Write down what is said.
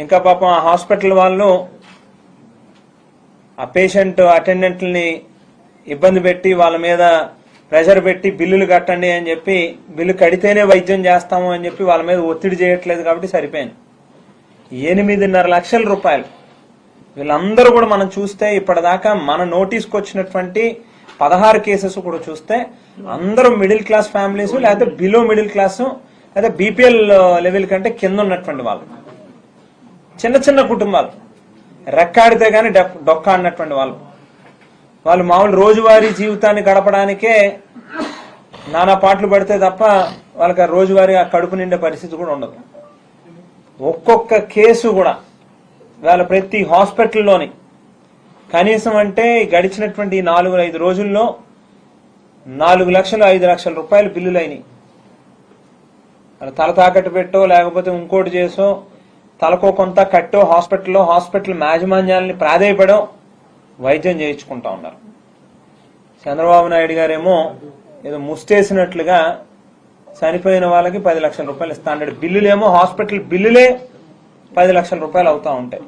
ఇంకా పాపం ఆ హాస్పిటల్ వాళ్ళు ఆ పేషెంట్ అటెండెంట్లని ఇబ్బంది పెట్టి వాళ్ళ మీద ప్రెషర్ పెట్టి బిల్లులు కట్టండి అని చెప్పి బిల్లు కడితేనే వైద్యం చేస్తాము అని చెప్పి వాళ్ళ మీద ఒత్తిడి చేయట్లేదు కాబట్టి సరిపోయింది. 8.5 లక్షల రూపాయలు వీళ్ళందరూ కూడా మనం చూస్తే ఇప్పటిదాకా మన నోటీస్కి వచ్చినటువంటి 16 కేసెస్ కూడా చూస్తే అందరూ మిడిల్ క్లాస్ ఫ్యామిలీస్, లేకపోతే బిలో మిడిల్ క్లాస్, లేదా బీపీఎల్ లెవెల్ కంటే కింద ఉన్నటువంటి వాళ్ళు, చిన్న చిన్న కుటుంబాలు, రెక్కాడితే గానీ డొక్క అన్నటువంటి వాళ్ళు మామూలు రోజువారీ జీవితాన్ని గడపడానికే నానా పాటలు పడితే తప్ప వాళ్ళకి రోజువారీ ఆ కడుపు నిండే పరిస్థితి కూడా ఉండదు. ఒక్కొక్క కేసు కూడా వాళ్ళ ప్రతి హాస్పిటల్లోని కనీసం అంటే గడిచినటువంటి 4-5 రోజుల్లో 4 లక్షలు 5 లక్షల రూపాయలు బిల్లులు అయినాయి. వాళ్ళ తల తాకట్టు పెట్టో లేకపోతే ఇంకోటి చేసో తలకో కొంత కట్టో హాస్పిటల్ యాజమాన్యాలని ప్రాధేయపడో వైద్యం చేయించుకుంటా ఉన్నారు. చంద్రబాబు నాయుడు గారేమో ఏదో ముస్తేసినట్లుగా చనిపోయిన వాళ్ళకి 10 లక్షల రూపాయలు ఇస్తా అన్నాడు. బిల్లులేమో హాస్పిటల్ బిల్లులే 10 లక్షల రూపాయలు అవుతా ఉంటాయి.